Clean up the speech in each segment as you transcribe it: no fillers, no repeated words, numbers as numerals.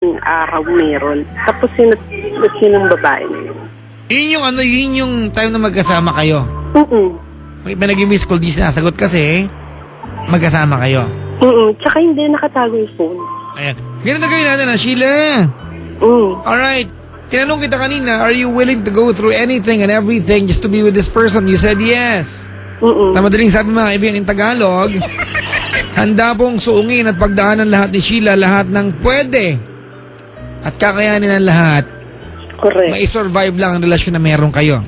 araw meron. Tapos sinong babae na yun. Yun yung time na magkasama kayo. May iba naging miss call, di sinasagot kasi magkasama kayo. Tsaka hindi nakatago yung phone. Ayan. Ganun na gawin natin Sheila. Alright. Tinanong kita kanina, are you willing to go through anything and everything just to be with this person? You said yes. Na madaling sabi mga kaibigan in Tagalog, handa pong suungin at pagdaanan lahat ni Sheila, lahat ng pwede. At kakayanin ang lahat. Correct. Mai-survive lang ang relasyon na meron kayo.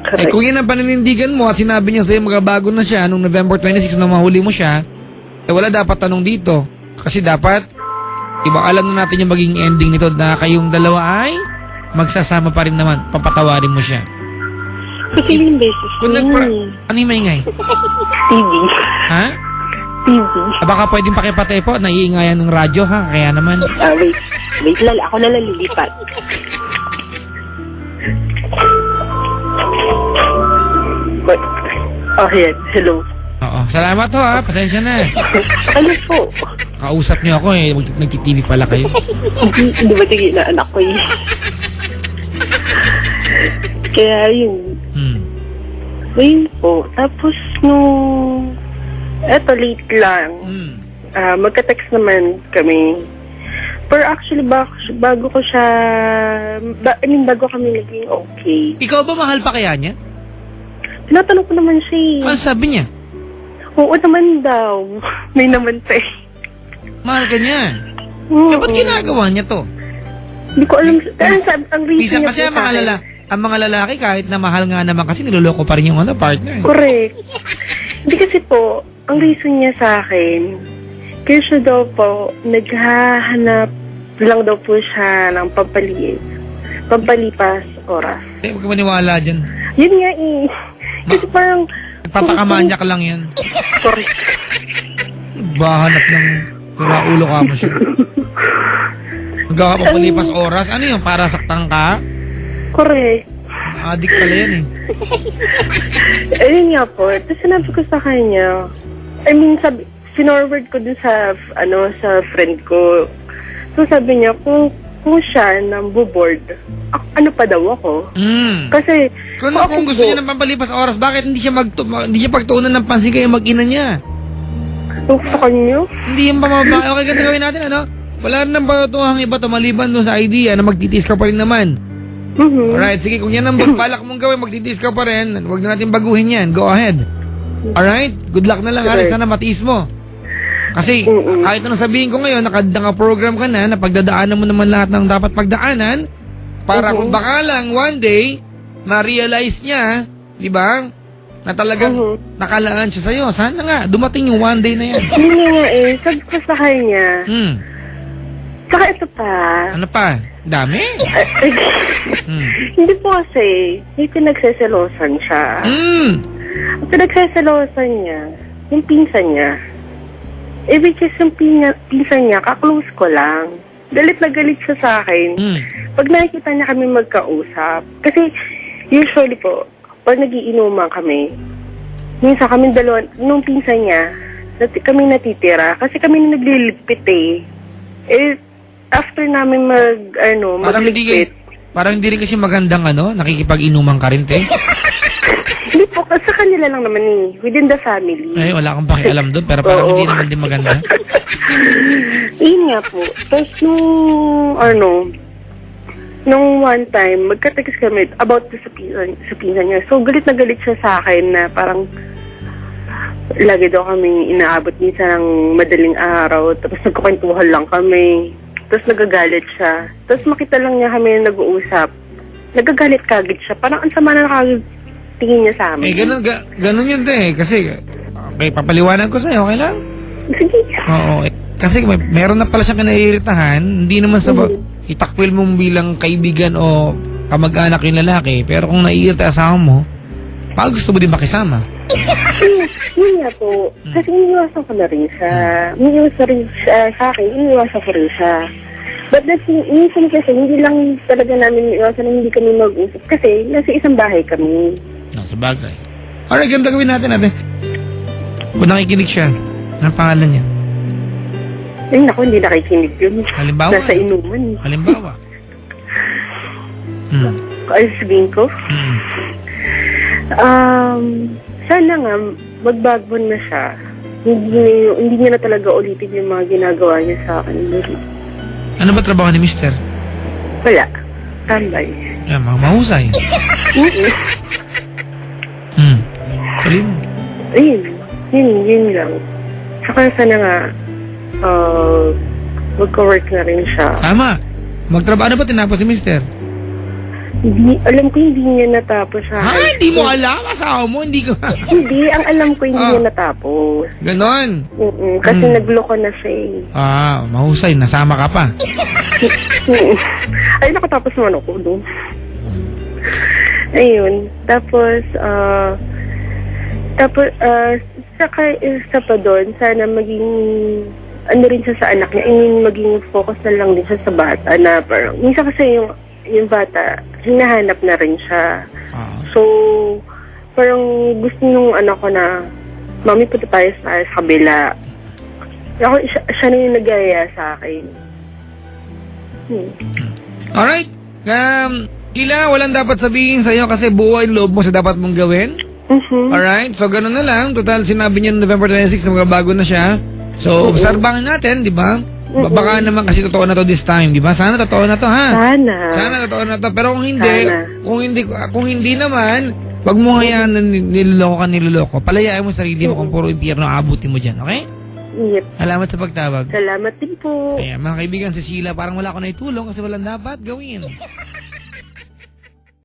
Correct. Kung yan ang paninindigan mo at sinabi niya sa'yo magbabago na siya nung November 26 na mahuli mo siya, wala dapat tanong dito. Kasi dapat, iba alam na natin yung maging ending nito na kayong dalawa ay magsasama pa rin naman. Papatawarin mo siya. Kasi yung beses Kung ano yung maingay? TV. Ha? TV. Baka pwedeng pakipatay po, naiingayan ng radyo ha, kaya naman. Wait, ako na lilipat. Ayan, hello. Oo, salamat ho ha, pasensya na. Ano po? Kausap niyo ako eh, nagti-TV pala kayo. Hindi ba tingin na anak ko eh. Kaya yun. Ayun po. Tapos eto late lang. Magka-text naman kami. Pero actually, bago ko siya, bago kami naging okay. Ikaw ba mahal pa kaya niya? Tinatanong ko naman siya eh. Ano sabi niya? Oo naman daw. May naman pa eh. Mahal ka niya. Ba't ginagawa niya to? Hindi ko alam. Ang reason Bisa niya kasi ang mga lalaki kahit na mahal nga naman kasi niloloko pa rin yung partner. Correct. Hindi kasi po, ang reason niya sa akin, kasi daw po, naghahanap lang daw po siya ng pampalipas oras. Huwag ka maniwala dyan. Yun nga eh. Kasi parang... Nagpapakamanyak lang yan. Correct. Bahanap ng ulo ka mo siya. Magkakapapalipas oras. Ano yun? Para saktan ka? Correct. Addict pala yan eh. Ayun nga po. Tapos sinabi ko sa kanya, sinorward ko dun sa friend ko. So sabi niya, kung siya nang board, ano pa daw ako? Kasi, kung gusto niya ng pampalipas oras, bakit hindi siya pagtuunan ng pansin kayo mag-ina niya? sa kanya? Hindi yung pamabae. Okay, ganito gawin natin, ano? Wala rin ng patutuhang iba maliban doon sa idea na magtitiis ka pa rin naman. Alright, sige, kung yan ang balak mong gawin, magtitiis ka pa rin, huwag na natin baguhin yan. Go ahead. Alright? Good luck na lang, Alex. Sana matiis mo. Kasi, kahit anong sabihin ko ngayon, naka-program ka na, napagdadaanan mo naman lahat ng dapat pagdaanan, para kung baka lang, one day, ma-realize niya, di ba, na talagang nakalaan siya sa'yo. Sana nga, dumating yung one day na yan. Hindi nga eh, sabi ko sa kanya. Saka ito pa. Ano pa? Dami? Hindi po kasi, may pinagseselosan siya. Ang pinagseselosan niya, yung pinsan niya. Which is yung pinsan niya, kaklose ko lang. Galit na galit siya sa akin. Pag nakikita niya kami magkausap. Kasi, usually po, pag nagiinuman kami, minsan kami dalawa, nung pinsan niya, kami natitira. Kasi kami naglilipit eh. After namin magligpit. Parang hindi rin kasi magandang nakikipag-inuman ka rin, te. Hindi po, sa kanila lang naman eh. Within the family. Ay, wala akong pakialam doon, pero parang hindi naman din maganda. Yun nga po. Tapos nung one time, magka-text kami about sa pinsan niya. So, galit na galit siya sa akin na parang lagi daw kami inaabot minsan ng madaling araw. Tapos nagkukwentuhan lang kami. Tapos nagagalit siya. Tapos makita lang niya kami nag-uusap. Nagagalit kagad siya. Parang ang sama na tingin niya sa amin. Ganun yun, te. Kasi, okay, papaliwanag ko sa'yo, okay lang? Sige. Oo. Kasi meron na pala siyang kinaiiritahan, hindi naman sa itakwil mo bilang kaibigan o kamag-anak yung lalaki, pero kung naiirita asawa mo, baka gusto mo din makisama. Yun nga po. Kasi iniwasan ko na rin siya. Iniwasan rin sa akin, iniwasan ko rin siya. But minsan kasi, hindi lang talaga namin iniwasan na hindi kami mag-usap. Kasi nasa isang bahay kami. Sa bagay. Alright, ganito gawin natin. Kung nakikinig siya, anong pangalan niya? Ay, naku, hindi nakikinig yun. Halimbawa? Nasa inuman. Halimbawa? Hmm. Ay, sabihin ko? Hmm. Sana nga, magbago na siya. Hindi niya na talaga ulitin yung mga ginagawa niya sa akin. Ano ba trabaho ni Mister? Wala. Tambay. Yan, mahusay. Tuloy mo. Yun lang. Saka sana nga, magka-work na rin siya. Tama. Magtrabaho. Ano ba tinapos si Mister? Alam ko hindi niya natapos sa Ha? Hindi mo alam? Asawa mo? Hindi ko... Hindi, ang alam ko hindi niya natapos. Ganon. Kasi nagloko na siya eh. Mahusay. Nasama ka pa. Ay, nakatapos naman ako doon. Ayun. Tapos, saka isa pa doon, sana maging, ano rin siya sa anak niya, I mean, maging focus na lang din siya sa bata na parang, minsan kasi yung bata, hinahanap na rin siya. So, parang gusto nung anak ko na, mami, punta tayo sa kabila. Ako, siya na yung nag-aya sa akin. Alright. Sheila, walang dapat sabihin sa'yo kasi buo yung loob mo sa dapat mong gawin. Alright, so ganun na lang. Total, sinabi niya noong November 26 na magbabago na siya. So, obserbahan natin, di ba? Baka naman kasi totoo na to this time, di ba? Sana totoo na to, ha? Sana totoo na to. Pero kung hindi naman, wag mo hayaan na niloloko. Palayain mo sarili mo kung puro impyerno aabutin mo dyan, okay? Yep. Salamat sa pagtawag. Salamat din po. Kaya mga kaibigan, si Sheila, parang wala ko na itulong kasi walang dapat gawin.